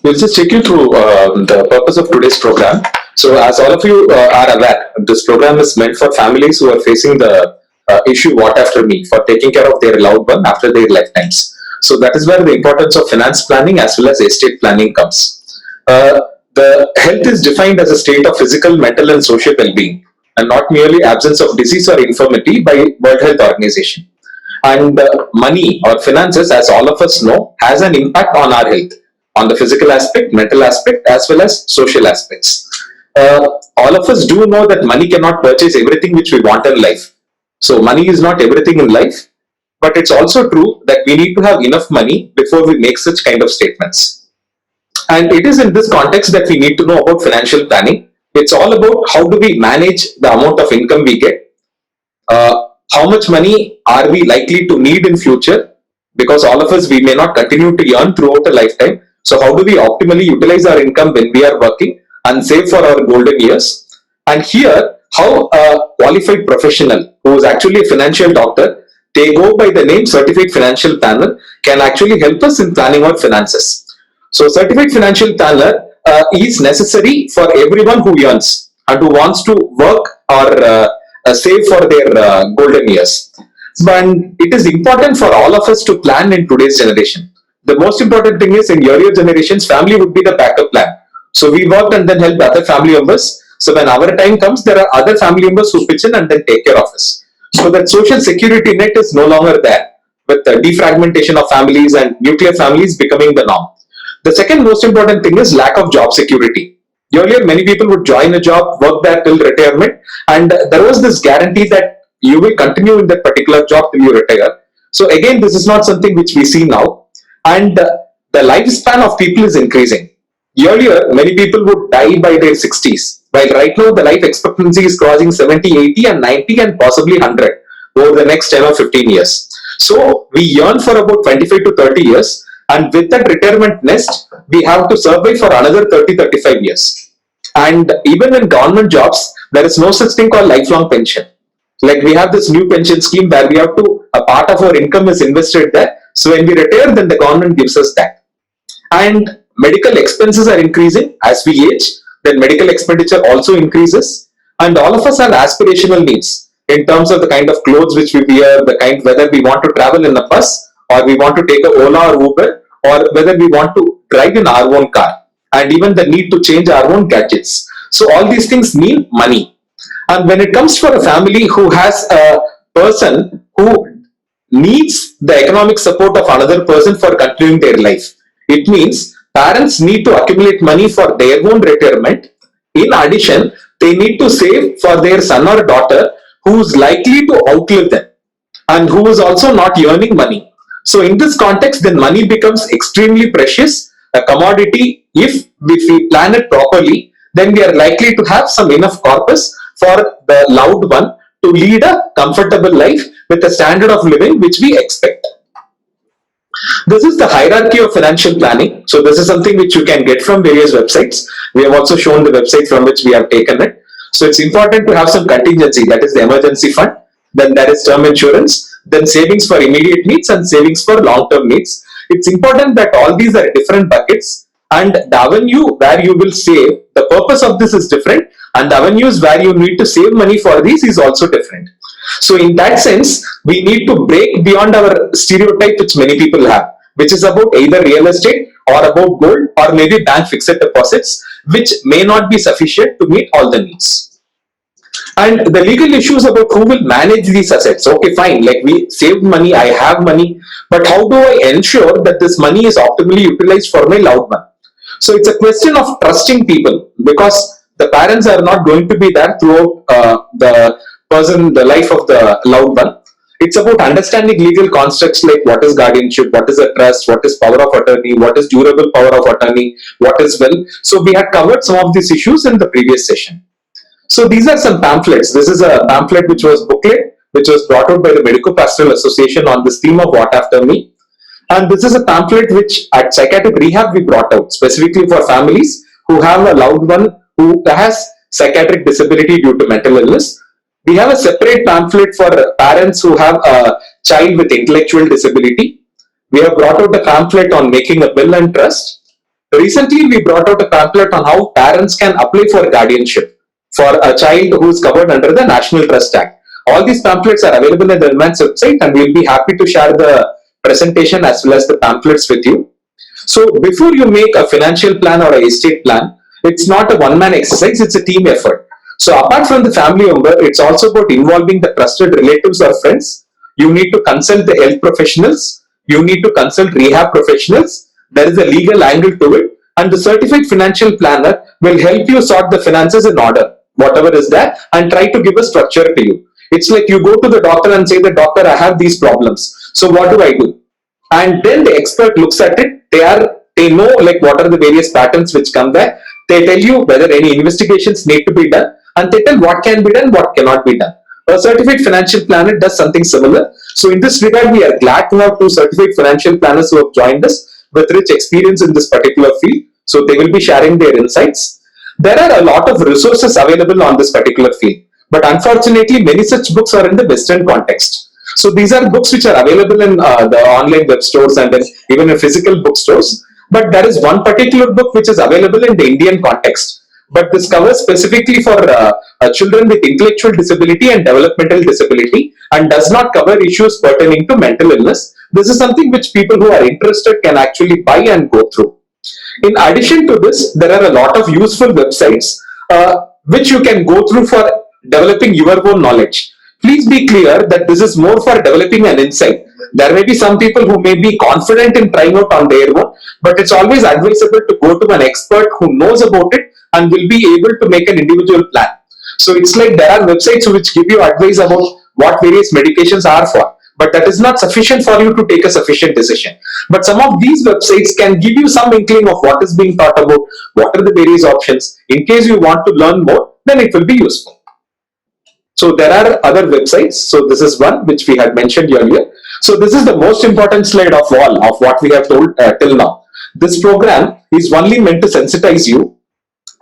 We'll just take you through the purpose of today's program. So, as all of you are aware, this program is meant for families who are facing the issue "What after me?" for taking care of their loved one after their lifetimes. So, that is where the importance of finance planning as well as estate planning comes. Uh, the health is defined as a state of physical, mental, and social well-being, and not merely absence of disease or infirmity by World Health Organization. And money or finances, as all of us know, has an impact on our health, on the physical aspect, mental aspect, as well as social aspects. All of us do know that money cannot purchase everything which we want in life. So, money is not everything in life, but it's also true that we need to have enough money before we make such kind of statements. And it is in this context that we need to know about financial planning. It's all about how do we manage the amount of income we get, how much money are we likely to need in future, because all of us we may not continue to earn throughout a lifetime. So how do we optimally utilize our income when we are working and save for our golden years? And here, how a qualified professional who is actually a financial doctor, they go by the name certified financial planner, can actually help us in planning our finances. So certified financial planner is necessary for everyone who earns and who wants to work or save for their golden years. But it is important for all of us to plan in today's generation. The most important thing is, in earlier generations, family would be the backup plan. So we worked and then helped other family members. So when our time comes, there are other family members who pitch in and then take care of us. So that social security net is no longer there, with the defragmentation of families and nuclear families becoming the norm. The second most important thing is lack of job security. Earlier, many people would join a job, work there till retirement, and there was this guarantee that you will continue in that particular job till you retire. So again, this is not something which we see now. And the lifespan of people is increasing. Earlier, many people would die by their 60s, while right now the life expectancy is crossing 70, 80 and 90 and possibly 100 over the next 10 or 15 years. So we yearn for about 25 to 30 years, and with that retirement nest, we have to survive for another 30, 35 years. And even in government jobs, there is no such thing called lifelong pension. Like we have this new pension scheme where we have to, a part of our income is invested there. So when we retire, then the government gives us that. And medical expenses are increasing as we age, then medical expenditure also increases. And all of us have aspirational needs in terms of the kind of clothes which we wear, the kind, whether we want to travel in a bus or we want to take a Ola or Uber, or whether we want to drive in our own car, and even the need to change our own gadgets. So all these things need money. And when it comes for a family who has a person who needs the economic support of another person for continuing their life, it means parents need to accumulate money for their own retirement. In addition, they need to save for their son or daughter who is likely to outlive them and who is also not earning money. So in this context, then money becomes extremely precious, a commodity. If we plan it properly, then we are likely to have some enough corpus for the loved one to lead a comfortable life with a standard of living which we expect. This is the hierarchy of financial planning. So this is something which you can get from various websites. We have also shown the website from which we have taken it. So it's important to have some contingency, that is the emergency fund. Then there is term insurance, then savings for immediate needs and savings for long-term needs. It's important that all these are different buckets, and the avenue where you will save, the purpose of this is different, and the avenues where you need to save money for these is also different. So in that sense, we need to break beyond our stereotype which many people have, which is about either real estate or about gold or maybe bank fixed deposits, which may not be sufficient to meet all the needs. And the legal issues about who will manage these assets. Okay, fine, like we saved money, I have money, but how do I ensure that this money is optimally utilized for my loved one? So it's a question of trusting people, because the parents are not going to be there throughout the life of the loved one. It's about understanding legal constructs like what is guardianship, what is a trust, what is power of attorney, what is durable power of attorney, what is will. So we had covered some of these issues in the previous session. So these are some pamphlets. This is a pamphlet which was booklet, which was brought out by the Medico Pastoral Association on this theme of What After Me. And this is a pamphlet which at psychiatric rehab we brought out specifically for families who have a loved one who has psychiatric disability due to mental illness. We have a separate pamphlet for parents who have a child with intellectual disability. We have brought out a pamphlet on making a will and trust. Recently, we brought out a pamphlet on how parents can apply for guardianship for a child who is covered under the National Trust Act. All these pamphlets are available in the Ilman's website, and we'll be happy to share the presentation as well as the pamphlets with you. So before you make a financial plan or a estate plan, it's not a one-man exercise, it's a team effort. So apart from the family member, it's also about involving the trusted relatives or friends. You need to consult the health professionals. You need to consult rehab professionals. There is a legal angle to it. And the certified financial planner will help you sort the finances in order, whatever is there, and try to give a structure to you. It's like you go to the doctor and say, the doctor, I have these problems. So what do I do? And then the expert looks at it. They know like what are the various patterns which come there. They tell you whether any investigations need to be done, and they tell what can be done, what cannot be done. A certified financial planner does something similar. So in this regard, we are glad to have two certified financial planners who have joined us with rich experience in this particular field. So they will be sharing their insights. There are a lot of resources available on this particular field, but unfortunately, many such books are in the Western context. So these are books which are available in the online web stores and then even in physical bookstores. But there is one particular book which is available in the Indian context. But this covers specifically for children with intellectual disability and developmental disability and does not cover issues pertaining to mental illness. This is something which people who are interested can actually buy and go through. In addition to this, there are a lot of useful websites which you can go through for developing your own knowledge. Please be clear that this is more for developing an insight. There may be some people who may be confident in trying out on their own, but it's always advisable to go to an expert who knows about it and will be able to make an individual plan. So it's like there are websites which give you advice about what various medications are for, but that is not sufficient for you to take a sufficient decision. But some of these websites can give you some inkling of what is being thought about, what are the various options. In case you want to learn more, then it will be useful. So there are other websites. So this is one which we had mentioned earlier. So this is the most important slide of all of what we have told till now. This program is only meant to sensitize you,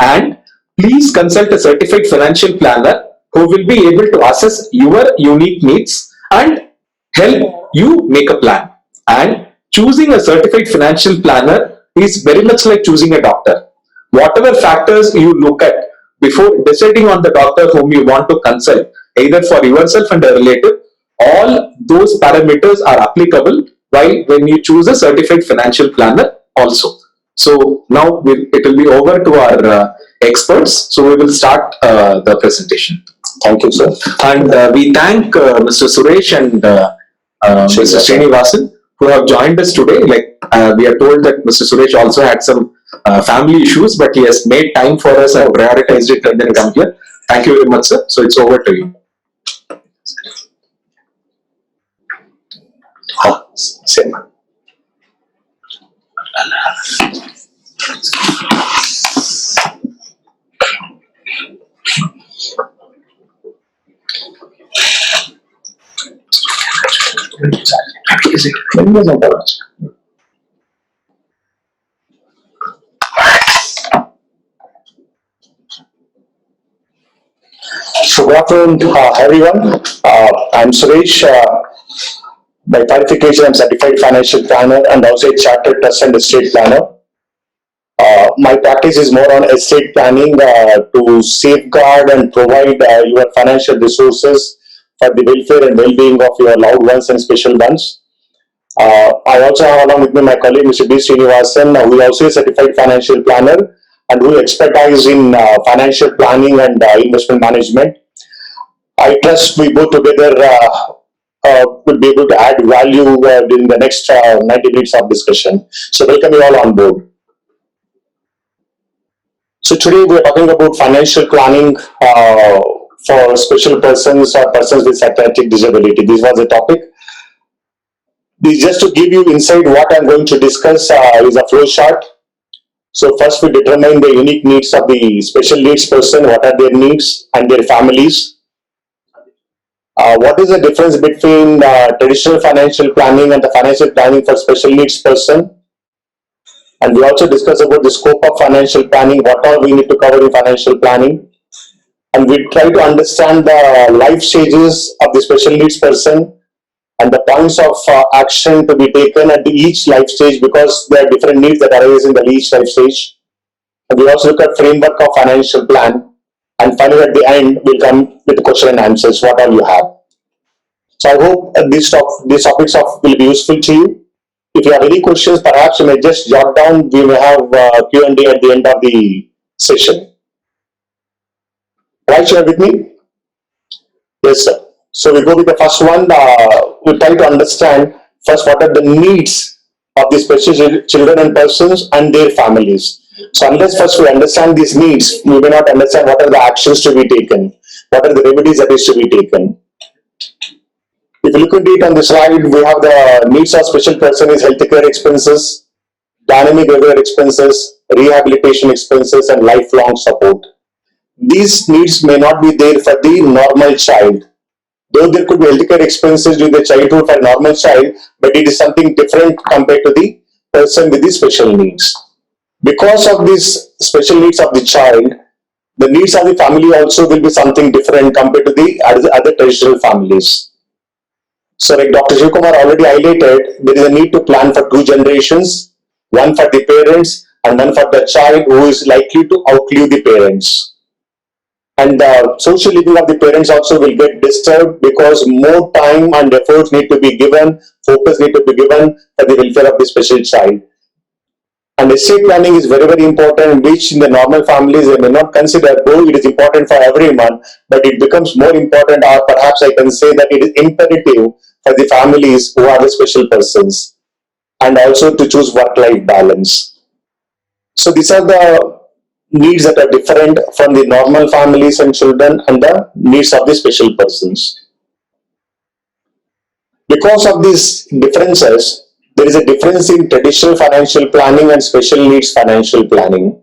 and please consult a certified financial planner who will be able to assess your unique needs and help you make a plan. And choosing a certified financial planner is very much like choosing a doctor. Whatever factors you look at before deciding on the doctor whom you want to consult, either for yourself and a relative, all those parameters are applicable while when you choose a certified financial planner also. So now it will be over to our experts. So we will start the presentation. Thank you, sir. And we thank Mr. Suresh and Mr. Srinivasan who have joined us today. Like we are told that Mr. Suresh also had some family issues, but he has made time for us and prioritized it and then come here. Thank you very much, sir. So it's over to you. Same. So good afternoon, everyone. I'm Suresh. By qualification, I'm certified financial planner and also a chartered trust and estate planner. My practice is more on estate planning to safeguard and provide your financial resources for the welfare and well-being of your loved ones and special ones. I also have along with me my colleague Mr. B. Srinivasan, who is also a certified financial planner and who expertise in financial planning and investment management. I trust we both together will be able to add value during the next 90 minutes of discussion. So welcome you all on board. So today we are talking about financial planning for special persons or persons with psychiatric disability. This was the topic. This just to give you insight what I'm going to discuss is a flow chart. So first we determine the unique needs of the special needs person, what are their needs and their families. What is the difference between traditional financial planning and the financial planning for special needs person? And we also discuss about the scope of financial planning, what all we need to cover in financial planning. And we try to understand the life stages of the special needs person and the points of action to be taken at each life stage, because there are different needs that arise in the each life stage. And we also look at framework of financial plan, and finally at the end we'll come with question and answers, what all you have. So I hope these topics will be useful to you. If you have any questions, perhaps you may just jot down. We may have Q&A at the end of the session. Right, share with me? Yes, sir. So we go with the first one. We try to understand first what are the needs of the special children and persons and their families. So unless first we understand these needs, we may not understand what are the actions to be taken, what are the remedies that is to be taken. If you look at it on the slide, we have the needs of special person is healthcare expenses, dynamic regular expenses, rehabilitation expenses, and lifelong support. These needs may not be there for the normal child. Though there could be healthcare expenses during the childhood for a normal child, but it is something different compared to the person with the special needs. Because of these special needs of the child, the needs of the family also will be something different compared to the other traditional families. So like Dr. Shivkumar already highlighted, there is a need to plan for two generations, one for the parents and one for the child who is likely to outlive the parents. And the social living of the parents also will get disturbed because more time and efforts need to be given, focus need to be given for the welfare of the special child. And estate planning is very, very important, which in the normal families they may not consider, though it is important for everyone, but it becomes more important, or perhaps I can say that it is imperative for the families who are the special persons, and also to choose work-life balance. So these are the needs that are different from the normal families and children and the needs of the special persons. Because of these differences, there is a difference in traditional financial planning and special needs financial planning.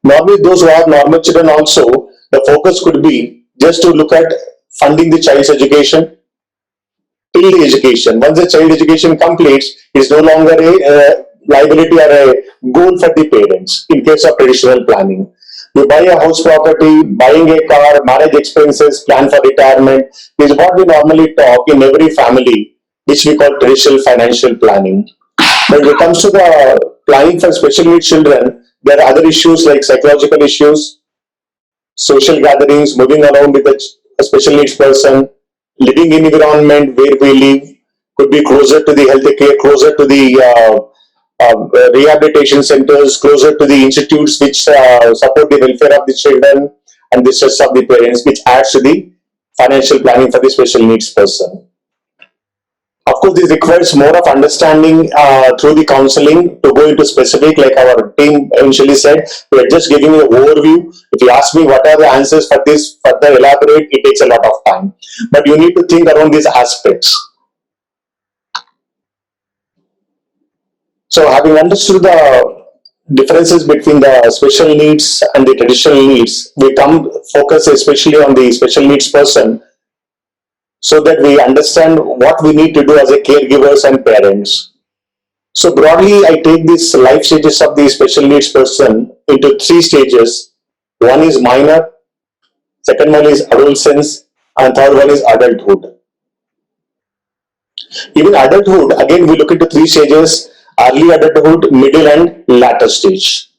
Normally, those who have normal children also, the focus could be just to look at funding the child's education till the education. Once the child education completes, it is no longer a liability or a goal for the parents in case of traditional planning. You buy a house property, buying a car, marriage expenses, plan for retirement is what we normally talk in every family, which we call traditional financial planning. But when it comes to the planning for special needs children, there are other issues like psychological issues, social gatherings, moving around with a special needs person, living in environment where we live, could be closer to the health care, closer to the rehabilitation centers, closer to the institutes which support the welfare of the children and the stress of the parents, which adds to the financial planning for the special needs person. Of course, this requires more of understanding through the counseling to go into specific, like our team initially said. We are just giving you an overview. If you ask me what are the answers for this, further elaborate, it takes a lot of time. But you need to think around these aspects. So having understood the differences between the special needs and the traditional needs, we come focus especially on the special needs person so that we understand what we need to do as a caregivers and parents. So broadly, I take these life stages of the special needs person into three stages. One is minor, second one is adolescence, and third one is adulthood. Even adulthood, again, we look into three stages: early adulthood, middle, and latter stage.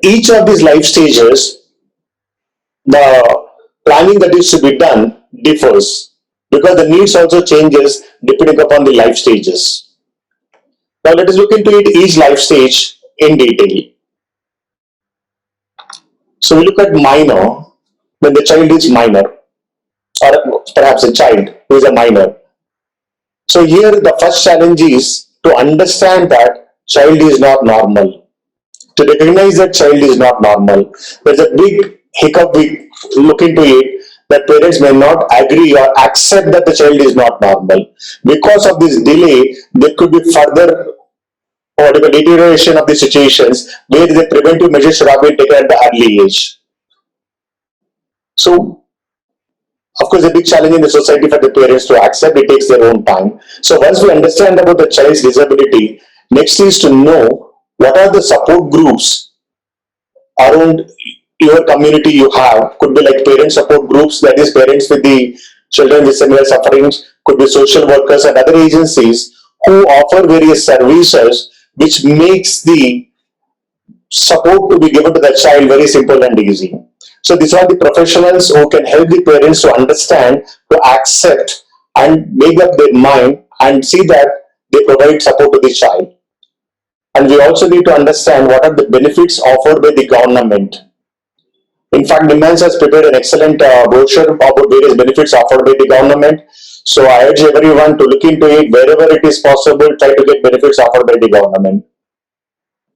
Each of these life stages, the planning that is to be done differs because the needs also changes depending upon the life stages. Now let us look into it each life stage in detail. So we look at minor, when the child is minor, or perhaps a child who is a minor. So here the first challenge is to understand that child is not normal. To recognize that child is not normal. There's a big hiccup we look into it, that parents may not agree or accept that the child is not normal. Because of this delay, there could be further deterioration of the situations where the preventive measures should have been taken at the early age. So, of course, a big challenge in the society for the parents to accept, it takes their own time. So once we understand about the child's disability, next is to know what are the support groups around your community you have. Could be like parent support groups, that is parents with the children with similar sufferings, could be social workers and other agencies who offer various services which makes the support to be given to the child very simple and easy. So these are the professionals who can help the parents to understand, to accept and make up their mind and see that they provide support to the child. And we also need to understand what are the benefits offered by the government. In fact, NIMHANS has prepared an excellent brochure about various benefits offered by the government. So I urge everyone to look into it wherever it is possible, try to get benefits offered by the government.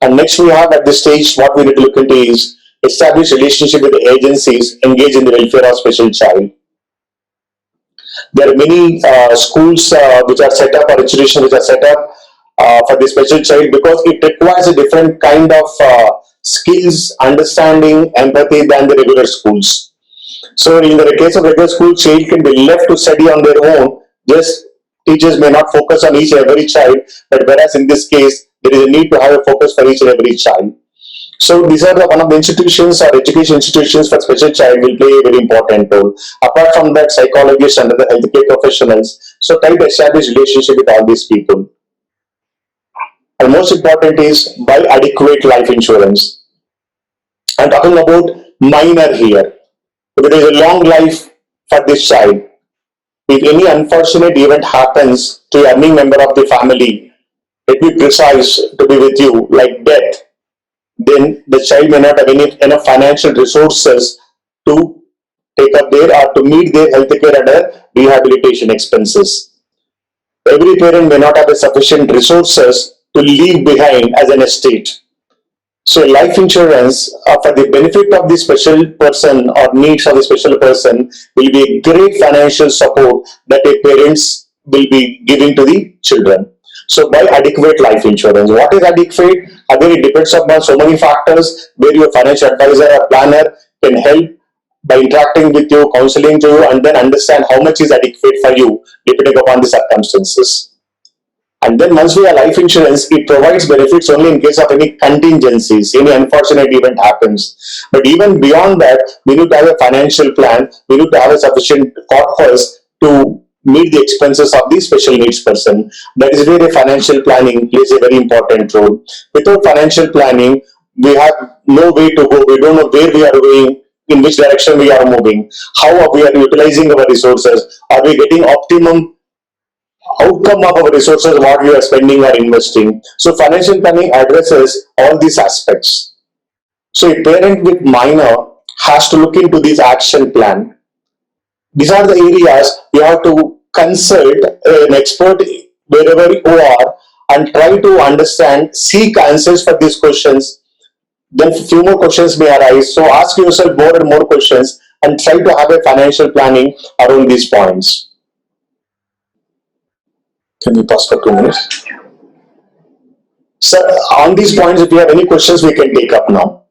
And next we have at this stage, what we need to look into is establish relationship with the agencies engaged in the welfare of special child. There are many schools which are set up or institutions which are set up for the special child because it requires a different kind of skills, understanding, empathy than the regular schools. So in the case of regular school, child can be left to study on their own. Just teachers may not focus on each and every child, but whereas in this case, there is a need to have a focus for each and every child. So these are one of the institutions or education institutions for special child will play a very important role. Apart from that, psychologists and other healthcare professionals. So try to establish relationship with all these people. And most important is buy adequate life insurance. I'm talking about minor here. If there is a long life for this child, if any unfortunate event happens to a young member of the family, let me precise to be with you, like death, then the child may not have enough financial resources to take up their or to meet their healthcare and rehabilitation expenses. Every parent may not have the sufficient resources to leave behind as an estate. So life insurance for the benefit of the special person or needs of the special person will be a great financial support that a parents will be giving to the children. So buy adequate life insurance. What is adequate? Again, it depends upon so many factors where your financial advisor or planner can help by interacting with you, counseling to you, and then understand how much is adequate for you depending upon the circumstances. And then once we have life insurance, it provides benefits only in case of any contingencies, any unfortunate event happens. But even beyond that, we need to have a financial plan. We need to have a sufficient corpus to meet the expenses of the special needs person. That is where the financial planning plays a very important role. Without financial planning, we have no way to go. We don't know where we are going, in which direction we are moving, how we are utilizing our resources. Are we getting optimum outcome of our resources, what we are spending or investing? So financial planning addresses all these aspects. So a parent with minor has to look into this action plan. These are the areas you have to consult an expert wherever you are and try to understand, seek answers for these questions. Then few more questions may arise. So ask yourself more and more questions and try to have a financial planning around these points. Can we pause for 2 minutes? So on these points, if you have any questions, we can take up now.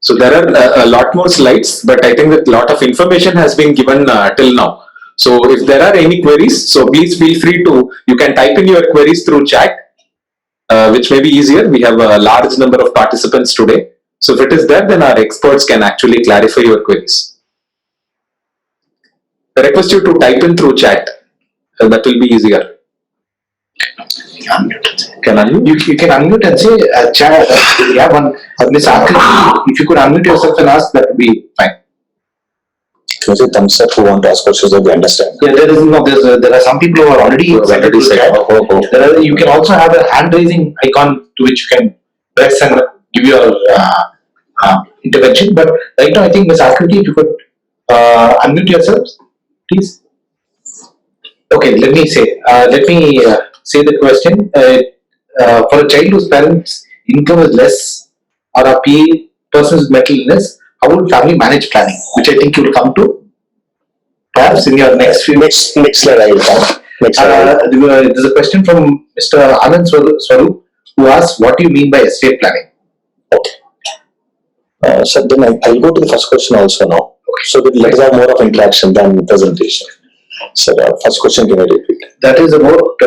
So there are a lot more slides, but I think that a lot of information has been given till now. So if there are any queries, so please feel free to, you can type in your queries through chat, which may be easier. We have a large number of participants today. So if it is there, then our experts can actually clarify your queries. I request you to type in through chat. That will be easier. Can unmute? You can unmute and say, chat. We have one. Ms. Akriti, if you could unmute yourself and ask, that would be fine. Was it thumbs up who want to ask questions that we understand? Yeah, there are some people who are already said. You can also have a hand raising icon to which you can press and give your intervention. But right now, I think Ms. Akriti, if you could unmute yourselves, please. Okay, let me say the question. For a child whose parents' income is less or a person with mental illness, how will family manage planning? Which I think you will come to perhaps in your next slide I will come. There's a question from Mr. Anand Swarup who asks, what do you mean by estate planning? Okay. So then I'll go to the first question also now. Okay. So that let's have more of interaction than presentation. So the first question, can I repeat? That is about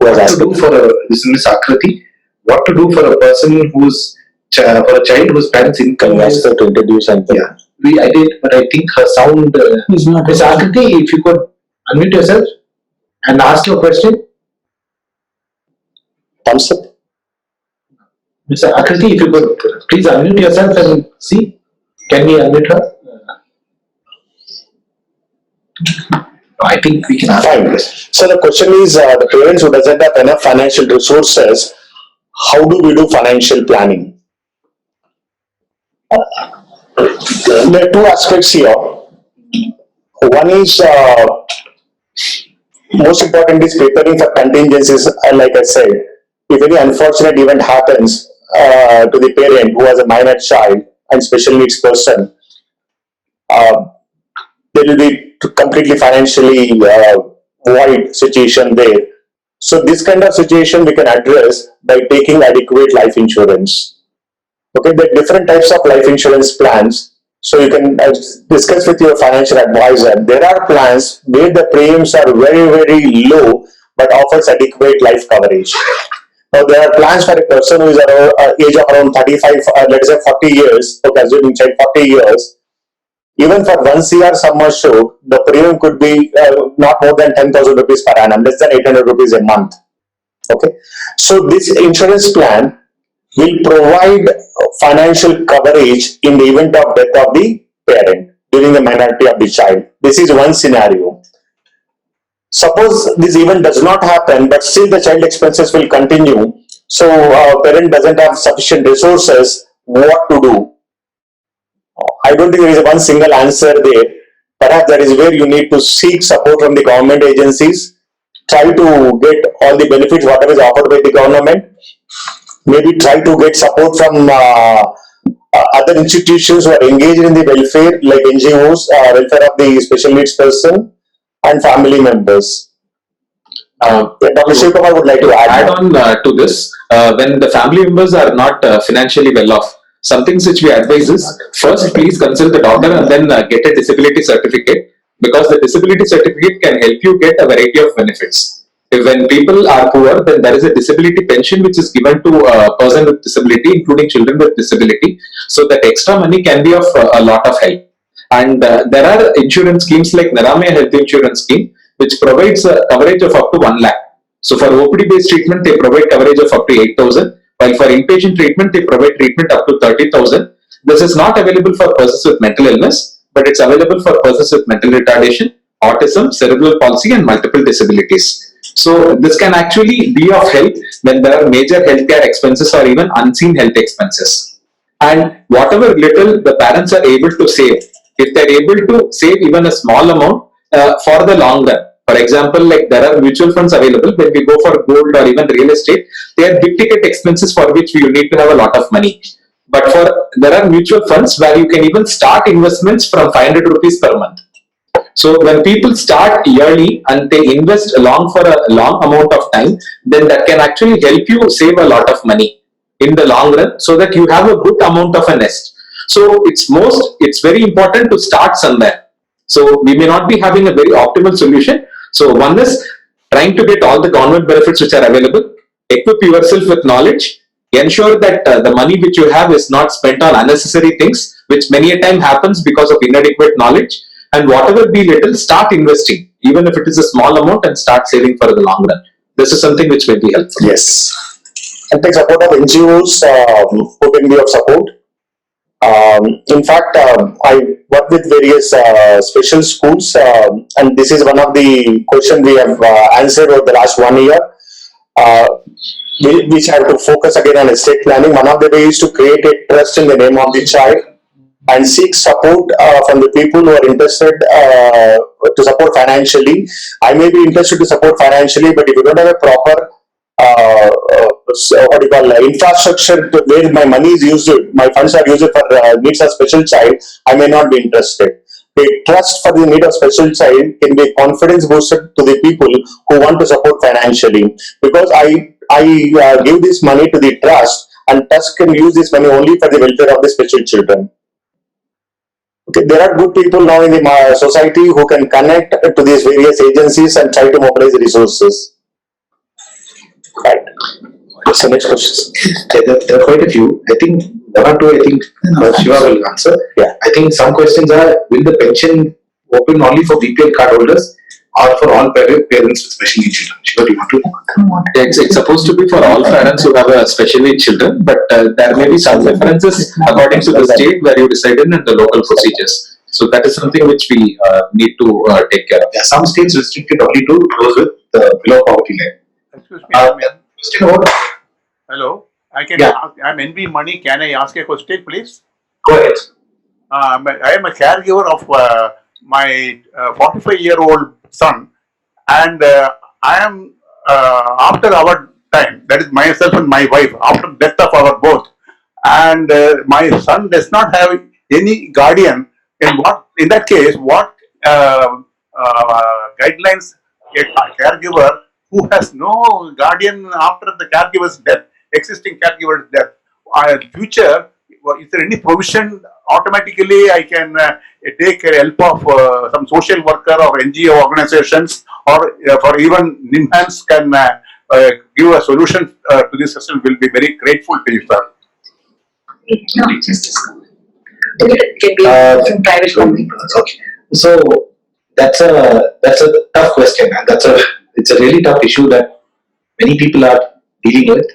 what to do for this is Ms. Akriti. What to do for a person who's for a child whose parents' income is to introduce and yeah. I did, but I think her sound. Is not. Ms. Akriti, if you could unmute yourself and ask your question. Thumbs up. Ms. Akriti, if you could please unmute yourself and see. Can we unmute her? I think we can ask. Fine. So the question is, the parents who doesn't have enough financial resources, how do we do financial planning? There are two aspects here. One is, most important is preparing for contingencies. Like I said, if any unfortunate event happens to the parent who has a minor child and special needs person, there will be completely financially void situation there. So this kind of situation we can address by taking adequate life insurance. Okay, there are different types of life insurance plans. So you can discuss with your financial advisor. There are plans where the premiums are very, very low but offers adequate life coverage. Now there are plans for a person who is around age of around 35, let's say 40 years, okay, assuming child 40 years. Even for 1 CR sum assured, the premium could be not more than 10,000 rupees per annum, less than 800 rupees a month. Okay, so this insurance plan will provide financial coverage in the event of death of the parent during the minority of the child. This is one scenario. Suppose this event does not happen, but still the child expenses will continue. So parent doesn't have sufficient resources. What to do? I don't think there is one single answer there. Perhaps that is where you need to seek support from the government agencies. Try to get all the benefits whatever is offered by the government. Maybe try to get support from other institutions who are engaged in the welfare, like NGOs, welfare of the special needs person, and family members. Dr. Shivkumar would like to add on to this. When the family members are not financially well off, some things which we advise is first please consult the doctor and then get a disability certificate, because the disability certificate can help you get a variety of benefits. When people are poor, then there is a disability pension which is given to a person with disability, including children with disability. So that extra money can be of a lot of help. And there are insurance schemes like Naramaya Health Insurance Scheme, which provides a coverage of up to 1 lakh. So for OPD based treatment, they provide coverage of up to 8,000, while for inpatient treatment, they provide treatment up to 30,000. This is not available for persons with mental illness, but it's available for persons with mental retardation, autism, cerebral palsy, and multiple disabilities. So this can actually be of help when there are major healthcare expenses or even unseen health expenses. And whatever little the parents are able to save, if they're able to save even a small amount for the long run. For example, like there are mutual funds available. When we go for gold or even real estate, they are big ticket expenses for which you need to have a lot of money. But there are mutual funds where you can even start investments from 500 rupees per month. So when people start yearly and they invest along for a long amount of time, then that can actually help you save a lot of money in the long run, so that you have a good amount of a nest. So it's very important to start somewhere. So we may not be having a very optimal solution. So one is trying to get all the government benefits which are available, equip yourself with knowledge, ensure that the money which you have is not spent on unnecessary things, which many a time happens because of inadequate knowledge. And whatever be little, start investing, even if it is a small amount, and start saving for the long run. This is something which may be helpful. Yes. And take support of NGOs who can be of support. In fact, I work with various special schools, and this is one of the questions we have answered over the last 1 year, which have to focus again on estate planning. One of the ways is to create a trust in the name of the child and seek support from the people who are interested to support financially. I may be interested to support financially, but if you don't have a proper infrastructure where my money is used, my funds are used for needs of special child, I may not be interested. The trust for the need of special child can be confidence boosted to the people who want to support financially, because I give this money to the trust, and trust can use this money only for the welfare of the special children. Okay, there are good people now in the society who can connect to these various agencies and try to mobilize resources. Right. So next question. There are quite a few. I think one or two, I think Shiva will answer. Yeah. I think some questions are, will the pension open only for BPL card holders or for all parents with special needs children? Shiva, do you want to? It's supposed to be for all parents who have a special need children, but there may be some differences according to the state where you decided and the local procedures. So that is something which we need to take care of. Yeah, some states restricted only to those with below poverty line. Excuse me. Question about, Hello. I can. Yeah. I'm NB Money. Can I ask a question, please? go ahead. I am a caregiver of my 45-year-old son, and I am after our time. That is myself and my wife. After death of our both, and my son does not have any guardian. In that case, what guidelines a caregiver who has no guardian after the caregiver's death, existing caregiver's death, future, is there any provision automatically I can take help of some social worker or NGO organizations, or for even NIMHANS can give a solution to this system? Will be very grateful to you, sir. No, it can be from private company. Okay. So that's a tough question, and it's a really tough issue that many people are dealing with.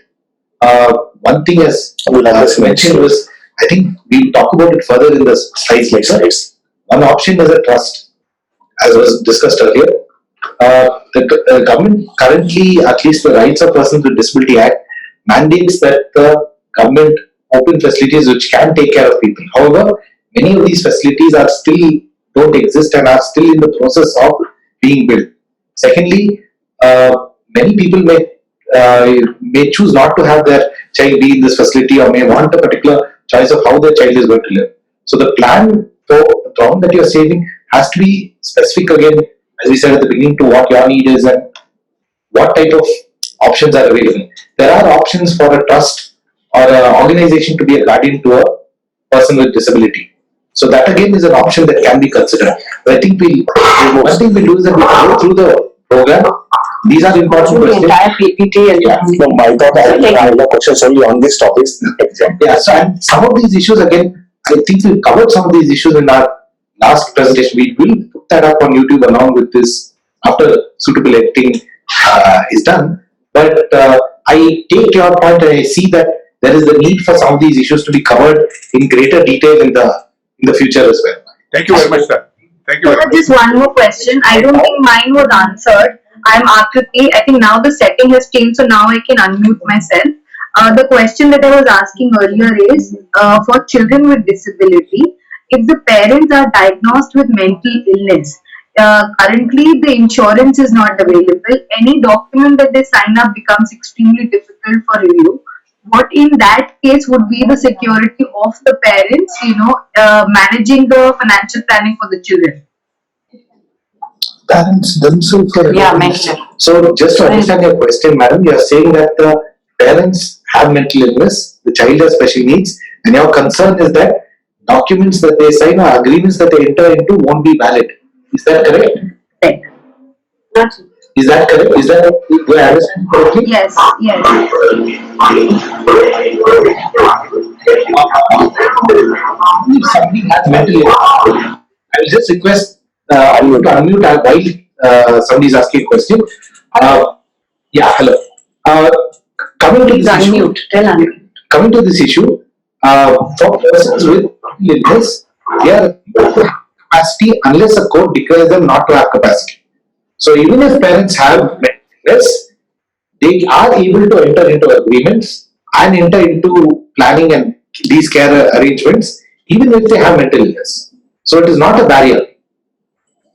One thing as mentioned was, I think we'll talk about it further in the slides later. One option is a trust, as was discussed earlier. The government currently, at least the Rights of Persons with Disability Act, mandates that the government open facilities which can take care of people. However, many of these facilities are still don't exist and are still in the process of being built. Secondly, many people may choose not to have their child be in this facility, or may want a particular choice of how their child is going to live. So the plan for the problem that you're saving has to be specific again, as we said at the beginning, to what your need is and what type of options are available. There are options for a trust or an organization to be a guardian to a person with disability. So that again is an option that can be considered. But I think one thing we do is that we go through the program. These are important The questions. entire PPT and Yeah. No, my thought, I have questions only on this topic. Yeah, so and some of these issues again, I think we covered some of these issues in our last presentation. We will put that up on YouTube along with this after suitable editing is done. But I take your point and I see that there is the need for some of these issues to be covered in greater detail in the future as well. Thank you very much, sir. Thank you I very have much. just one more question. I don't think mine was answered. I'm Akriti. I think now the setting has changed, so now I can unmute myself. The question that I was asking earlier is for children with disability, if the parents are diagnosed with mental illness, currently the insurance is not available. Any document that they sign up becomes extremely difficult for review. What in that case would be the security of the parents, managing the financial planning for the children? Parents themselves are. yeah, mental. So just to understand your question, madam, you are saying that the parents have mental illness, the child has special needs, and your concern is that documents that they sign or agreements that they enter into won't be valid. Is that correct? Right. Is that correct? Is that, do I understand correctly? Yes, yes. If somebody has mental illness, I will just request you to unmute while somebody is asking a question. Yeah, hello. Coming to Please this issue, unmute. Tell unmute. coming to this issue, for persons with illness, they are not to have capacity unless a court declares them not to have capacity. So even if parents have mental illness, they are able to enter into agreements and enter into planning and these care arrangements, even if they have mental illness. So it is not a barrier.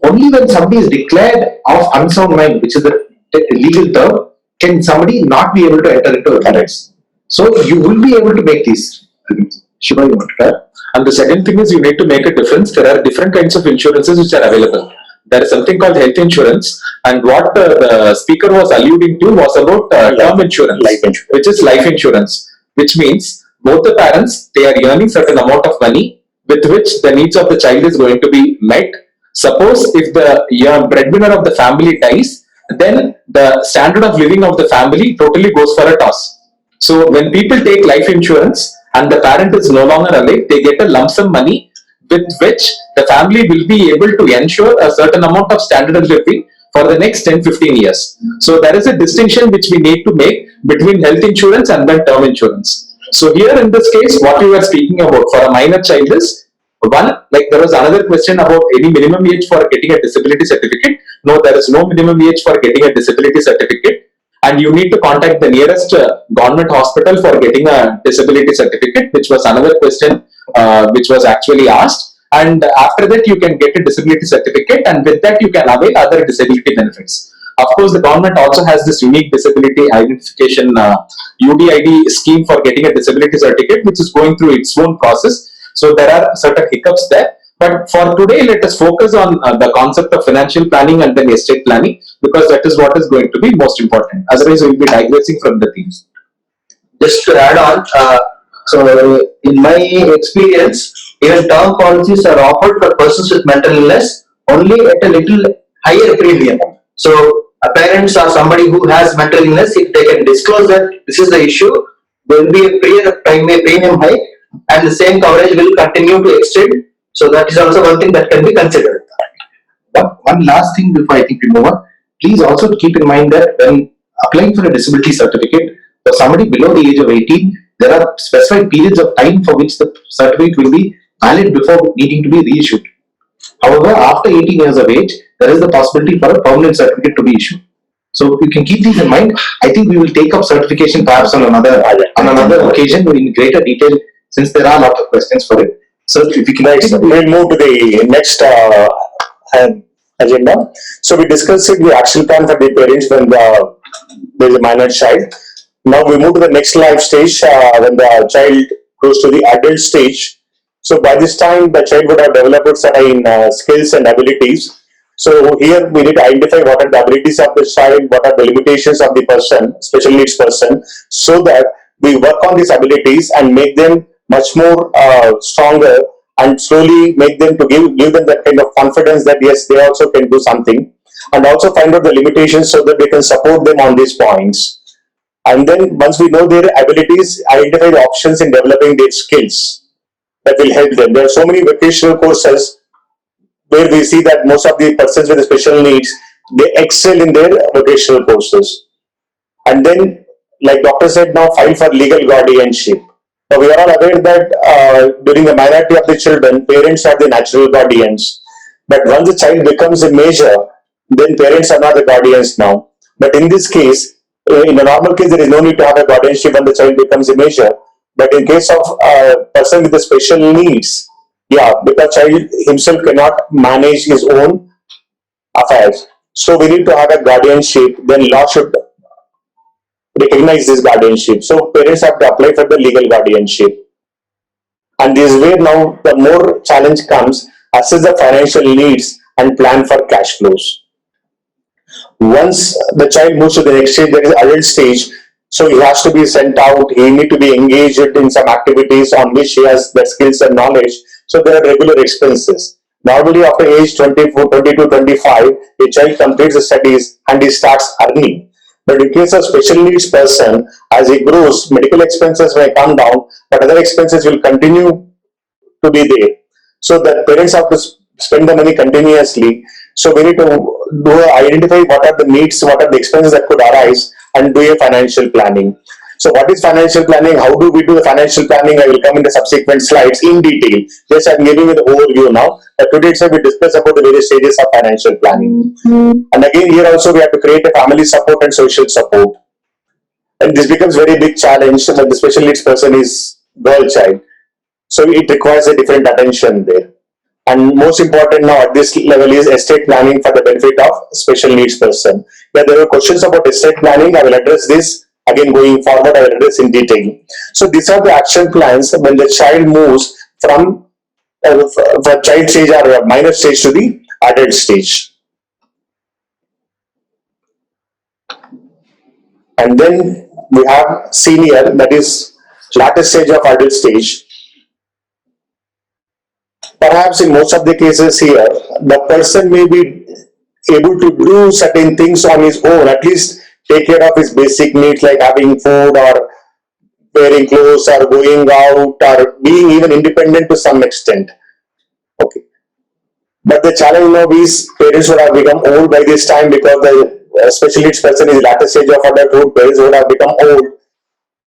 Only when somebody is declared of unsound mind, which is the legal term, can somebody not be able to enter into agreements. So you will be able to make these agreements. Shiva, you want to try? And the second thing is you need to make a difference. There are different kinds of insurances which are available. There is something called health insurance, and what the speaker was alluding to was about term insurance, Life insurance. which is life insurance, which means both the parents, they are earning certain amount of money with which the needs of the child is going to be met. Suppose if the breadwinner of the family dies, then the standard of living of the family totally goes for a toss. So when people take life insurance and the parent is no longer alive, they get a lump sum money with which the family will be able to ensure a certain amount of standard of living for the next 10-15 years. So there is a distinction which we need to make between health insurance and then term insurance. So here in this case, what you were speaking about for a minor child is one, like there was another question about any minimum age for getting a disability certificate. No, there is no minimum age for getting a disability certificate. And you need to contact the nearest government hospital for getting a disability certificate, which was another question which was actually asked. And after that, you can get a disability certificate, and with that, you can avail other disability benefits. Of course, the government also has this unique disability identification UDID scheme for getting a disability certificate, which is going through its own process. So there are certain hiccups there. But for today, let us focus on the concept of financial planning and then estate planning, because that is what is going to be most important. Otherwise, we will be digressing from the themes. Just to add on, so in my experience, even term policies are offered for persons with mental illness only at a little higher premium. So parents or somebody who has mental illness, if they can disclose that this is the issue, there will be a premium hike, and the same coverage will continue to extend. So that is also one thing that can be considered. But one last thing before I think we move on, please also keep in mind that when applying for a disability certificate, for somebody below the age of 18, there are specified periods of time for which the certificate will be valid before needing to be reissued. However, after 18 years of age, there is the possibility for a permanent certificate to be issued. So you can keep these in mind. I think we will take up certification perhaps on another occasion in greater detail, since there are a lot of questions for it. So if we can, we'll move to the next agenda. So we discussed the action plan for the parents when there is a minor child. Now we move to the next life stage when the child goes to the adult stage. So by this time, the child would have developed certain skills and abilities. So here we need to identify what are the abilities of the child, what are the limitations of the person, special needs person, so that we work on these abilities and make them much more stronger, and slowly make them to give them that kind of confidence that yes, they also can do something, and also find out the limitations so that we can support them on these points. And then once we know their abilities, identify the options in developing their skills that will help them. There are so many vocational courses where we see that most of the persons with special needs, they excel in their vocational courses. And then, like doctor said, now file for legal guardianship. Now we are all aware that during the minority of the children, parents are the natural guardians. But once the child becomes a major, then parents are not the guardians now. But in this case, in a normal case, there is no need to have a guardianship when the child becomes a major. But in case of a person with the special needs, yeah, because child himself cannot manage his own affairs. So we need to have a guardianship, then law should recognize this guardianship. So parents have to apply for the legal guardianship. And this is where now the more challenge comes, assess the financial needs and plan for cash flows. Once the child moves to the next stage, that is adult stage, so he has to be sent out, he need to be engaged in some activities on which he has the skills and knowledge. So there are regular expenses. Normally after age 24, 22, 25, a child completes the studies and he starts earning. But in case of special needs person, as he grows, medical expenses may come down, but other expenses will continue to be there. So the parents have to spend the money continuously. So we need to identify what are the needs, what are the expenses that could arise, and do a financial planning. So what is financial planning? How do we do the financial planning? I will come in the subsequent slides in detail. Just I'm giving you the overview now. Today itself we discuss about the various stages of financial planning. And again here also we have to create a family support and social support. And this becomes very big challenge when the special needs person is girl child. So it requires a different attention there. And most important now at this level is estate planning for the benefit of special needs person. Yeah, there are questions about estate planning. I will address this again going forward. I will address in detail. So these are the action plans when the child moves from the child stage or minor stage to the adult stage. And then we have senior, that is latter stage of adult stage. Perhaps in most of the cases here, the person may be able to do certain things on his own, at least take care of his basic needs like having food or wearing clothes or going out or being even independent to some extent. Okay. But the challenge now is parents would have become old by this time because the special needs person is latter stage of adulthood, parents would have become old.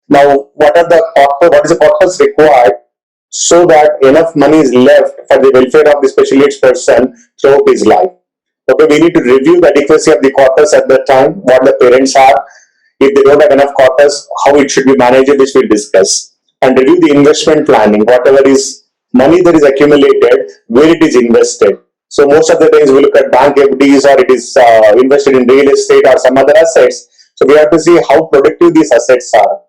Now, what is the purpose required so that enough money is left for the welfare of the special needs person throughout his life? Okay, we need to review the adequacy of the corpus at that time, what the parents have. If they don't have enough corpus, how it should be managed, which we'll discuss. And review the investment planning, whatever is money that is accumulated, where it is invested. So most of the times we look at bank FDs or it is invested in real estate or some other assets. So we have to see how productive these assets are,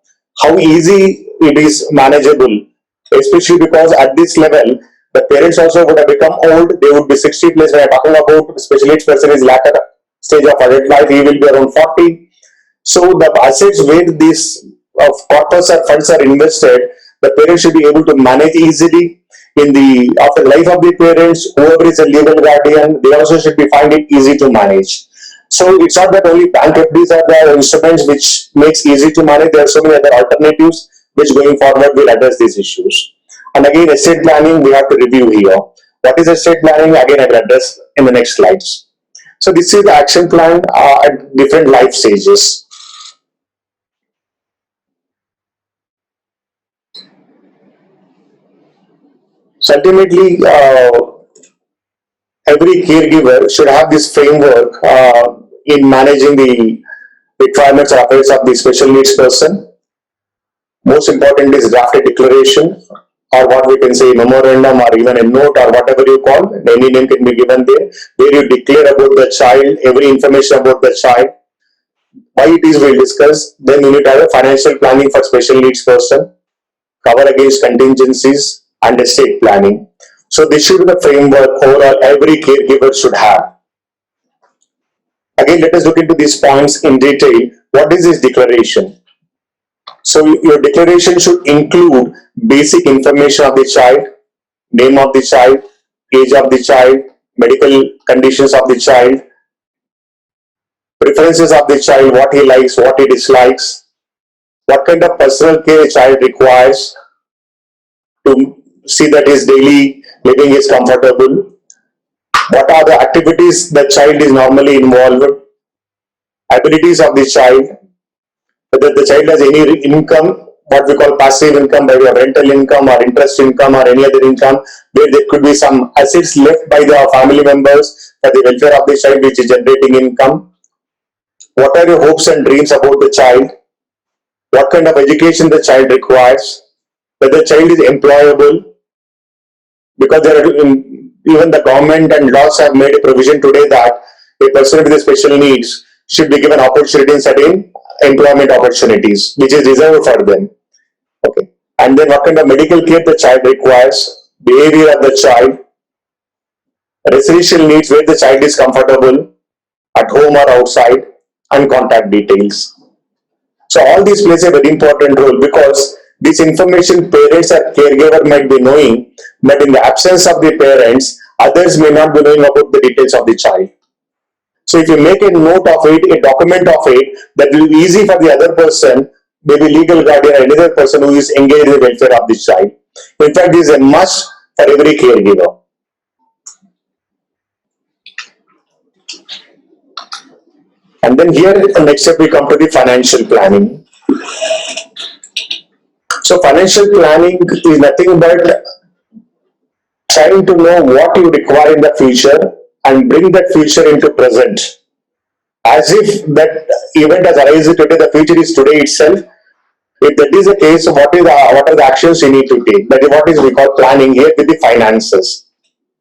how easy it is manageable, especially because at this level, the parents also would have become old. They would be 60 plus. When I'm talking about special needs person is latter stage of adult life, he will be around 40. So the assets where these corpus or funds are invested, the parents should be able to manage easily. In the after life of the parents, whoever is a legal guardian, they also should be find it easy to manage. So it's not that only bank FDs are the instruments which makes easy to manage. There are so many other alternatives which going forward will address these issues. And again, estate planning we have to review here. What is estate planning? Again, I will address in the next slides. So this is the action plan at different life stages. So ultimately, every caregiver should have this framework in managing the requirements or affairs of the special needs person. Most important is draft a declaration or what we can say memorandum or even a note or whatever you call, any name can be given there, where you declare about the child, every information about the child, why it is we'll discuss. Then you need to have a financial planning for special needs person, cover against contingencies and estate planning. So this should be the framework overall every caregiver should have. Again, let us look into these points in detail. What is this declaration? So your declaration should include basic information of the child, name of the child, age of the child, medical conditions of the child, preferences of the child, what he likes, what he dislikes, what kind of personal care a child requires to see that his daily living is comfortable, what are the activities the child is normally involved, abilities of the child, whether the child has any income, what we call passive income, by way of rental income or interest income or any other income, where there could be some assets left by the family members for the welfare of the child which is generating income. What are your hopes and dreams about the child? What kind of education the child requires? Whether the child is employable, because there are even the government and laws have made a provision today that a person with special needs should be given opportunity in certain employment opportunities, which is reserved for them. Okay. And then what kind of medical care the child requires, behavior of the child, residential needs where the child is comfortable, at home or outside, and contact details. So all these plays a very important role because this information parents or caregiver might be knowing, but in the absence of the parents, others may not be knowing about the details of the child. So if you make a note of it, a document of it, that will be easy for the other person, maybe legal guardian or another person who is engaged in the welfare of the child. In fact, this is a must for every caregiver. And then here, the next step, we come to the financial planning. So financial planning is nothing but trying to know what you require in the future and bring that future into present. As if that event has arisen today, the future is today itself. If that is the case, what are the actions you need to take? That is what is we call planning here with the finances.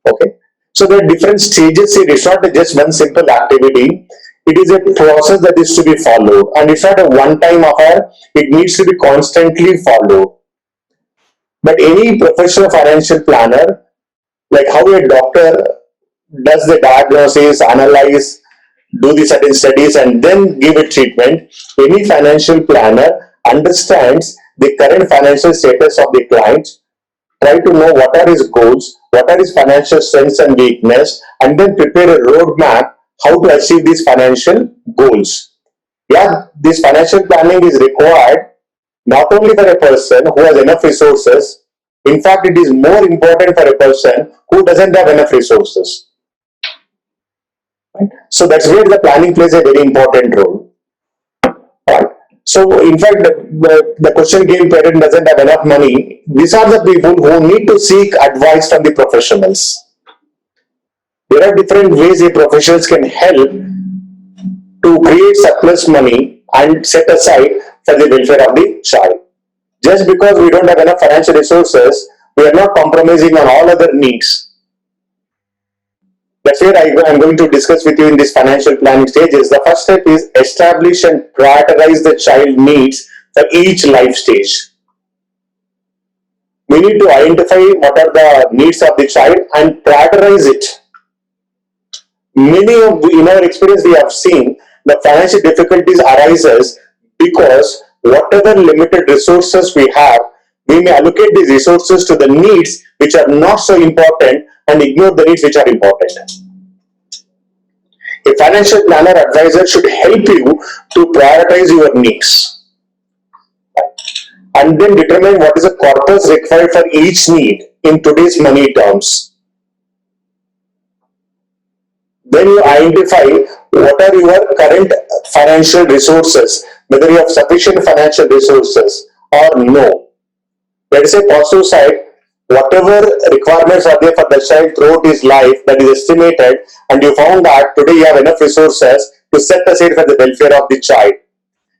Okay. So there are different stages here. It's not just one simple activity. It is a process that is to be followed, and it's not a one-time affair. It needs to be constantly followed. But any professional financial planner, like how a doctor does the diagnosis, analyze, do the certain studies, and then give a treatment, any financial planner understands the current financial status of the client, try to know what are his goals, what are his financial strengths and weakness, and then prepare a roadmap how to achieve these financial goals. Yeah, this financial planning is required Not only for a person who has enough resources, in fact, it is more important for a person who doesn't have enough resources. Right? So that's where the planning plays a very important role. Right? So, in fact, the question game parent doesn't have enough money. These are the people who need to seek advice from the professionals. There are different ways the professionals can help to create surplus money and set aside for the welfare of the child. Just because we don't have enough financial resources, we are not compromising on all other needs. That's where I'm going to discuss with you in this financial planning stages. The first step is establish and prioritize the child needs for each life stage. We need to identify what are the needs of the child and prioritize it. Many of in our experience we have seen the financial difficulties arises because whatever limited resources we have, we may allocate these resources to the needs which are not so important and ignore the needs which are important. A financial planner advisor should help you to prioritize your needs and then determine what is the corpus required for each need in today's money terms. Then you identify what are your current financial resources, whether you have sufficient financial resources or no. Let us say positive side, whatever requirements are there for the child throughout his life that is estimated, and you found that today you have enough resources to set aside for the welfare of the child.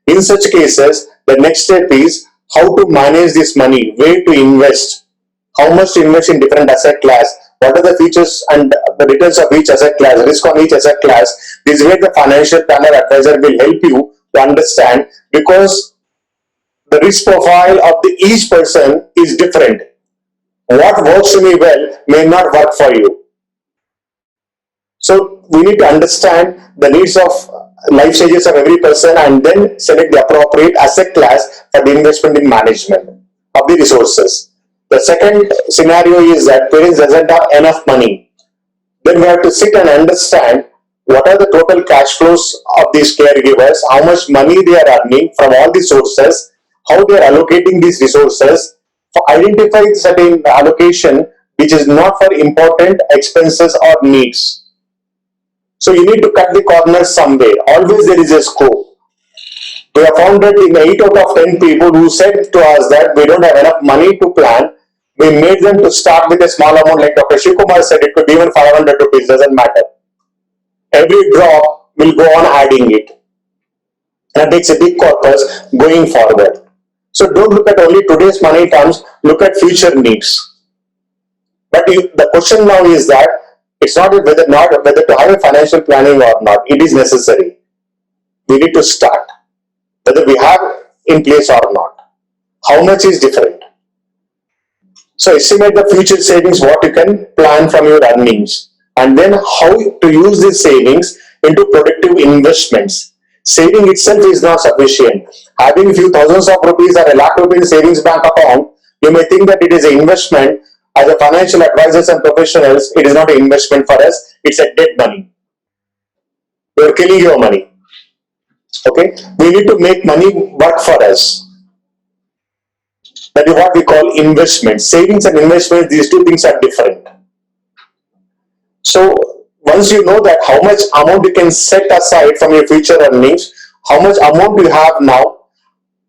In such cases, the next step is how to manage this money, where to invest, how much to invest in different asset class, what are the features and the returns of each asset class, risk on each asset class. This is where the financial planner advisor will help you to understand, because the risk profile of each person is different. What works for me well may not work for you. So we need to understand the needs of life stages of every person and then select the appropriate asset class for the investment in management of the resources. The second scenario is that parents doesn't have enough money. Then we have to sit and understand what are the total cash flows of these caregivers, how much money they are earning from all the sources, how they are allocating these resources, for identifying certain allocation which is not for important expenses or needs. So you need to cut the corners somewhere. Always there is a scope. We have found that in 8 out of 10 people who said to us that we don't have enough money to plan, we made them to start with a small amount, like Dr. Shivkumar said, it could be even 500 rupees, doesn't matter. Every drop will go on adding it. That makes a big corpus going forward. So don't look at only today's money terms, look at future needs. But the question now is that it's not whether to have a financial planning or not. It is necessary. We need to start. Whether we have in place or not. How much is different. So estimate the future savings, what you can plan from your earnings, and then how to use these savings into productive investments. Saving itself is not sufficient. Having a few thousands of rupees or a lakh rupees savings bank account, you may think that it is an investment. As a financial advisors and professionals, it is not an investment for us, it's a dead money. You are killing your money. Okay? We need to make money work for us. That is what we call investment. Savings and investments, these two things are different. So once you know that how much amount you can set aside from your future earnings, how much amount you have now,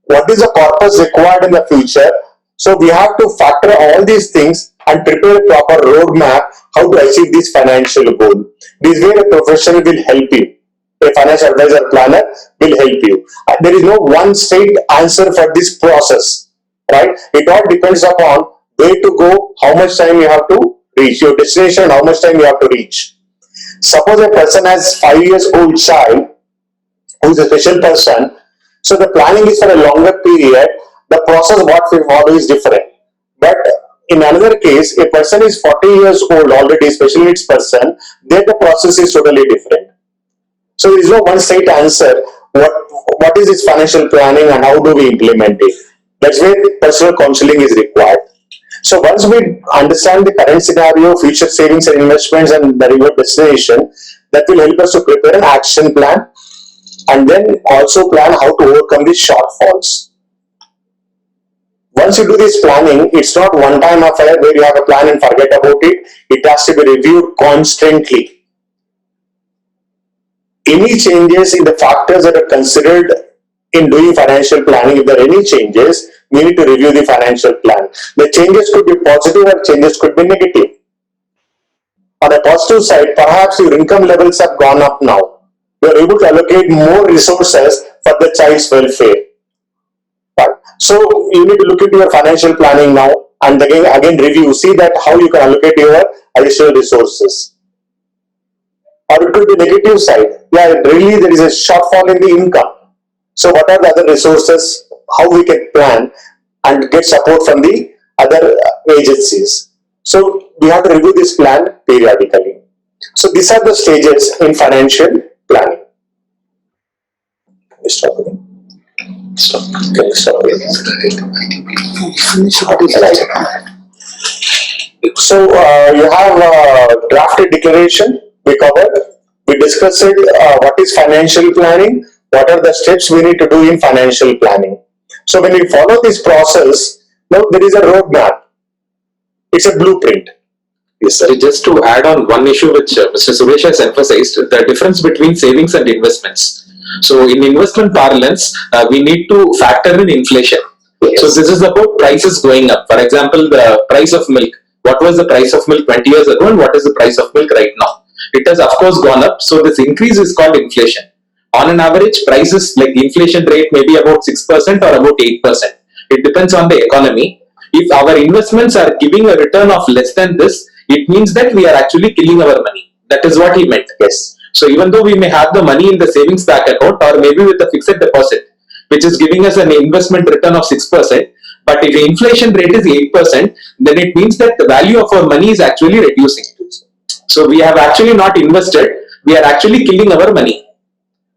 what is the corpus required in the future, so we have to factor all these things and prepare a proper roadmap how to achieve this financial goal. This way a professional will help you. A financial advisor planner will help you. There is no one straight answer for this process. Right? It all depends upon where to go, how much time you have to reach, your destination, how much time you have to reach. Suppose a person has 5 years old child who is a special person, so the planning is for a longer period, the process what we follow is different. But in another case, a person is 40 years old already, special needs person, then the process is totally different. So there is no one straight answer, what is this financial planning and how do we implement it. That's where personal counseling is required. So once we understand the current scenario, future savings and investments and the reward destination, that will help us to prepare an action plan and then also plan how to overcome these shortfalls. Once you do this planning, it's not one time affair where you have a plan and forget about it. It has to be reviewed constantly. Any changes in the factors that are considered in doing financial planning, if there are any changes, we need to review the financial plan. The changes could be positive or changes could be negative. On a positive side, perhaps your income levels have gone up now. You are able to allocate more resources for the child's welfare. Right. So you need to look into your financial planning now and again review, see that how you can allocate your additional resources. Or it could be negative side. Yeah, really there is a shortfall in the income. So what are the other resources, how we can plan and get support from the other agencies. So we have to review this plan periodically. So these are the stages in financial planning. Stop it. Stop. Okay, stop it. So you have drafted declaration. We covered. We discussed what is financial planning. What are the steps we need to do in financial planning? So when we follow this process, now there is a roadmap. It's a blueprint. Yes, sir. Just to add on one issue which Mr. Suresh has emphasized, the difference between savings and investments. So in investment parlance, we need to factor in inflation. Yes. So this is about prices going up. For example, the price of milk. What was the price of milk 20 years ago and what is the price of milk right now? It has of course gone up. So this increase is called inflation. On an average, prices like the inflation rate may be about 6% or about 8%. It depends on the economy. If our investments are giving a return of less than this, it means that we are actually killing our money. That is what he meant. Yes. So even though we may have the money in the savings bank account or maybe with a fixed deposit, which is giving us an investment return of 6%, but if the inflation rate is 8%, then it means that the value of our money is actually reducing. So we have actually not invested, we are actually killing our money.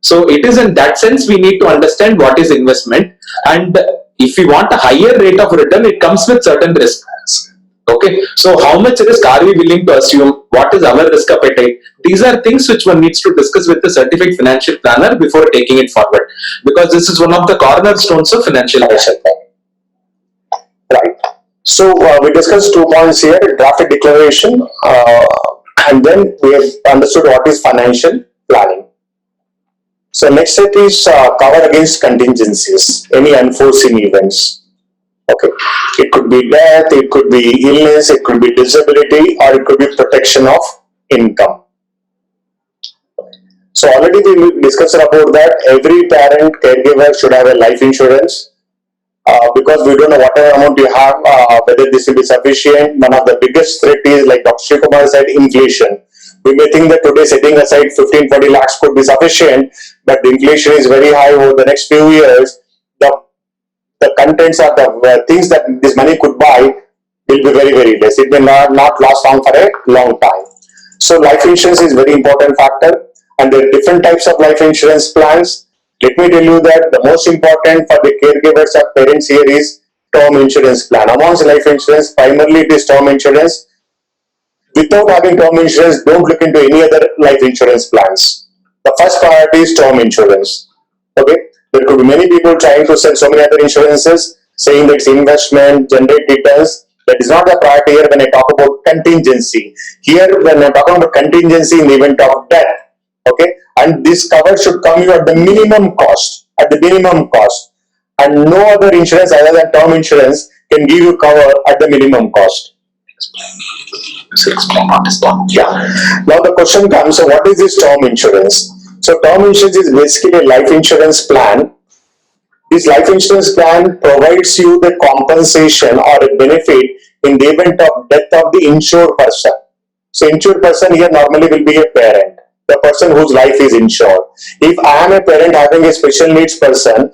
So it is in that sense we need to understand what is investment, and if we want a higher rate of return, it comes with certain risks. Okay, so how much risk are we willing to assume? What is our risk appetite? These are things which one needs to discuss with the certified financial planner before taking it forward, because this is one of the cornerstones of financial planning. Right. So we discussed 2 points here: drafted declaration, and then we have understood what is financial planning. So next step is cover against contingencies, any unforeseen events. Okay, it could be death, it could be illness, it could be disability, or it could be protection of income. So already we discussed about that. Every parent caregiver should have a life insurance, because we don't know whatever amount you have, whether this will be sufficient. One of the biggest threat is, like Dr. Shivakumar said, inflation. We may think that today setting aside 15-20 lakhs could be sufficient, but the inflation is very high. Over the next few years, the contents or the things that this money could buy will be very, very less. It may not last long for a long time. So life insurance is very important factor, and there are different types of life insurance plans. Let me tell you that the most important for the caregivers or parents here is term insurance plan. Amongst life insurance, primarily it is term insurance. Without having term insurance, don't look into any other life insurance plans. The first priority is term insurance. Okay, there could be many people trying to sell so many other insurances, saying that it's investment, generate returns. That is not the priority here when I talk about contingency. Here, when I'm talking about contingency in the event of death, okay, and this cover should come you at the minimum cost, and no other insurance other than term insurance can give you cover at the minimum cost. Yeah. Now the question comes, so what is this term insurance? So term insurance is basically a life insurance plan. This life insurance plan provides you the compensation or a benefit in the event of death of the insured person. So insured person here normally will be a parent, the person whose life is insured. If I am a parent having a special needs person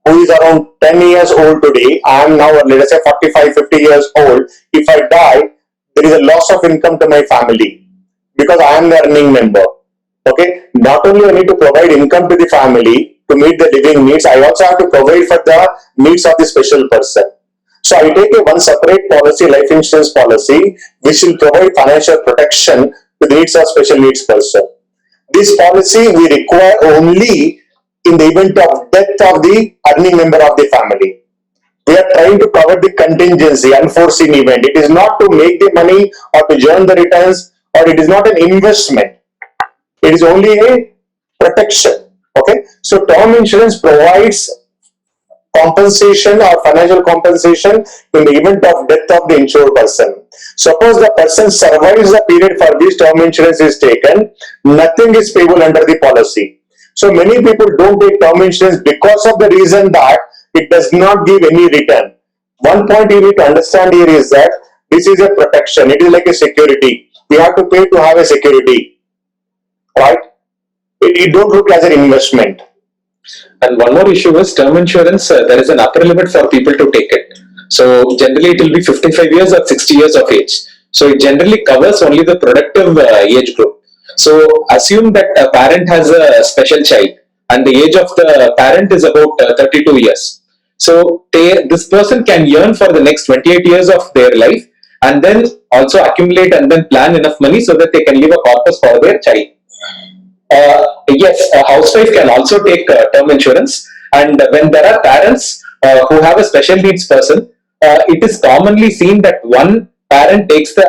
who is around 10 years old today, I am now, let us say 45, 50 years old. If I die, there is a loss of income to my family because I am the earning member. Okay, not only I need to provide income to the family to meet the living needs, I also have to provide for the needs of the special person. So I take a one separate policy, life insurance policy, which will provide financial protection to the needs of special needs person. This policy we require only in the event of death of the earning member of the family. We are trying to cover the contingency, unforeseen event. It is not to make the money or to earn the returns, or it is not an investment. It is only a protection. Okay, so term insurance provides compensation or financial compensation in the event of death of the insured person. Suppose the person survives the period for which term insurance is taken, nothing is payable under the policy. So many people don't take term insurance because of the reason that it does not give any return. One point you need to understand here is that this is a protection. It is like a security. We have to pay to have a security, right? It don't look as an investment. And one more issue is term insurance, there is an upper limit for people to take it. So generally it will be 55 years or 60 years of age. So it generally covers only the productive age group. So assume that a parent has a special child and the age of the parent is about 32 years. So this person can earn for the next 28 years of their life and then also accumulate and then plan enough money so that they can leave a corpus for their child. Yes, a housewife can also take term insurance, and when there are parents who have a special needs person, it is commonly seen that one parent takes the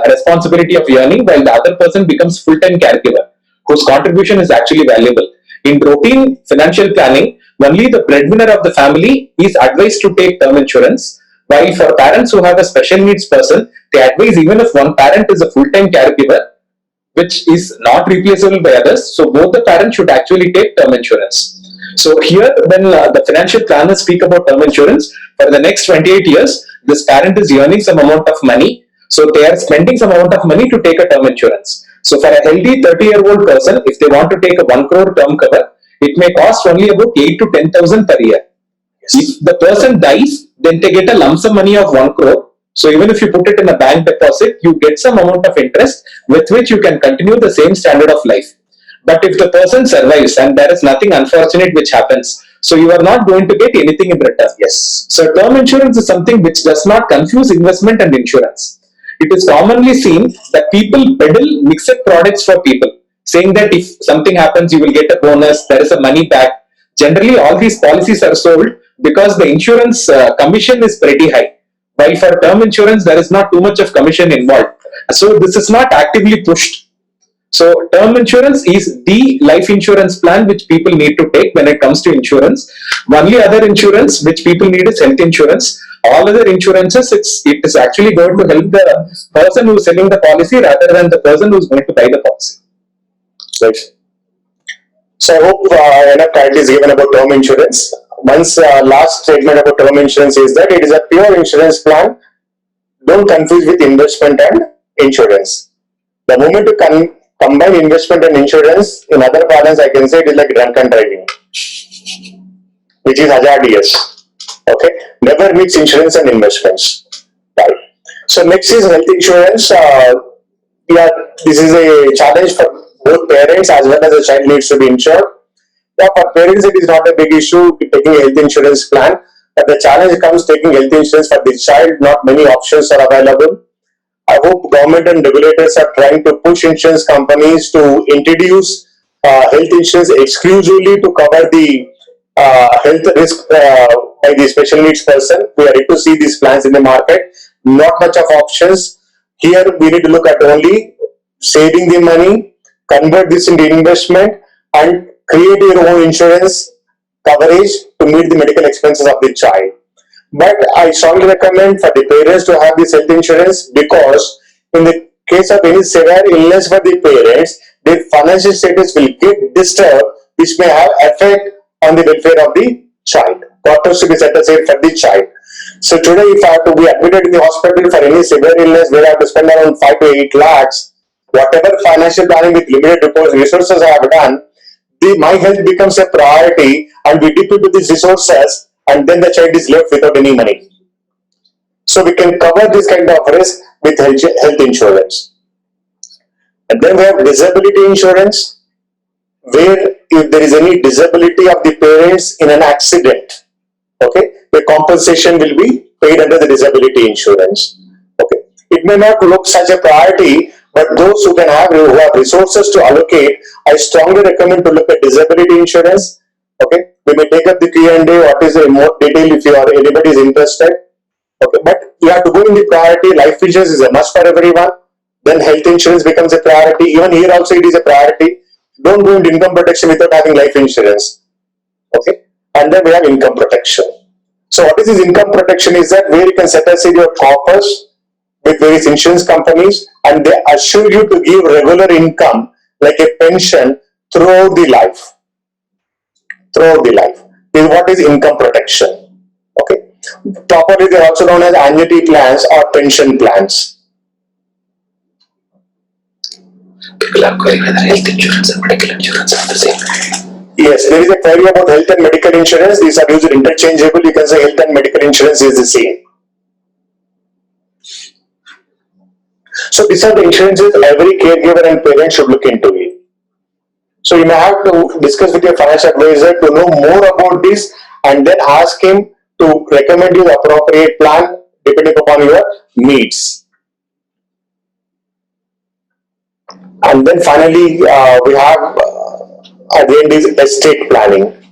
responsibility of earning while the other person becomes full-time caregiver, whose contribution is actually valuable. In routine financial planning, only the breadwinner of the family is advised to take term insurance, while for parents who have a special needs person, they advise even if one parent is a full-time caregiver, which is not replaceable by others. So both the parents should actually take term insurance. So here, when the financial planners speak about term insurance, for the next 28 years, this parent is earning some amount of money. So they are spending some amount of money to take a term insurance. So for a healthy 30-year-old person, if they want to take a 1 crore term cover, it may cost only about 8 to 10,000 per year. If the person dies, then they get a lump sum money of 1 crore. So even if you put it in a bank deposit, you get some amount of interest with which you can continue the same standard of life. But if the person survives and there is nothing unfortunate which happens, so you are not going to get anything in return. Yes. So term insurance is something which does not confuse investment and insurance. It is commonly seen that people peddle mixed products for people, saying that if something happens, you will get a bonus, there is a money back. Generally, all these policies are sold because the insurance commission is pretty high. While for term insurance, there is not too much of commission involved. So this is not actively pushed. So term insurance is the life insurance plan which people need to take when it comes to insurance. Only other insurance which people need is health insurance. All other insurances, it is actually going to help the person who is selling the policy rather than the person who is going to buy the policy. Right. So I hope enough clarity is given about term insurance. Once last statement about term insurance is that it is a pure insurance plan. Don't confuse with investment and insurance. The moment you combine investment and insurance, in other parlance, I can say it is like drunken driving, which is hazardous. Okay, never mix insurance and investments. Right. So next is health insurance. Yeah, this is a challenge for both parents as well as the child needs to be insured. Yeah, for parents, it is not a big issue taking a health insurance plan, but the challenge comes taking health insurance for the child. Not many options are available. I hope government and regulators are trying to push insurance companies to introduce health insurance exclusively to cover the health risk by the special needs person. We are yet to see these plans in the market. Not much of options. Here we need to look at only saving the money, convert this into investment, and create your own insurance coverage to meet the medical expenses of the child. But I strongly recommend for the parents to have this health insurance, because in the case of any severe illness for the parents, their financial status will get disturbed, which may have effect on the welfare of the child. Doctors should be set aside for the child. So today, if I have to be admitted in the hospital for any severe illness where I have to spend around 5 to 8 lakhs, whatever financial planning with limited resources I have done, my health becomes a priority and we dip into these resources, and then the child is left without any money. So we can cover this kind of risk with health insurance. And then we have disability insurance, where if there is any disability of the parents in an accident, okay, the compensation will be paid under the disability insurance. Okay, it may not look such a priority, but those who have resources to allocate, I strongly recommend to look at disability insurance. Okay, we may take up the Q&A, what is in more detail if you are, anybody is interested. Okay, but you have to go in the priority. Life insurance is a must for everyone. Then health insurance becomes a priority. Even here also it is a priority. Don't go into income protection without having life insurance. Okay, and then we have income protection. So what is this income protection is that where you can set aside your corpus with various insurance companies and they assure you to give regular income like a pension throughout the life. Throughout the life. This is what is income protection. Okay. Properly they are also known as annuity plans or pension plans. People are querying whether health insurance and medical insurance are the same. Yes, there is a query about health and medical insurance. These are used interchangeable. You can say health and medical insurance is the same. So these are the insurances every caregiver and parent should look into it. So you may have to discuss with your financial advisor to know more about this and then ask him to recommend you the appropriate plan depending upon your needs. And then finally, we have at the end is estate planning.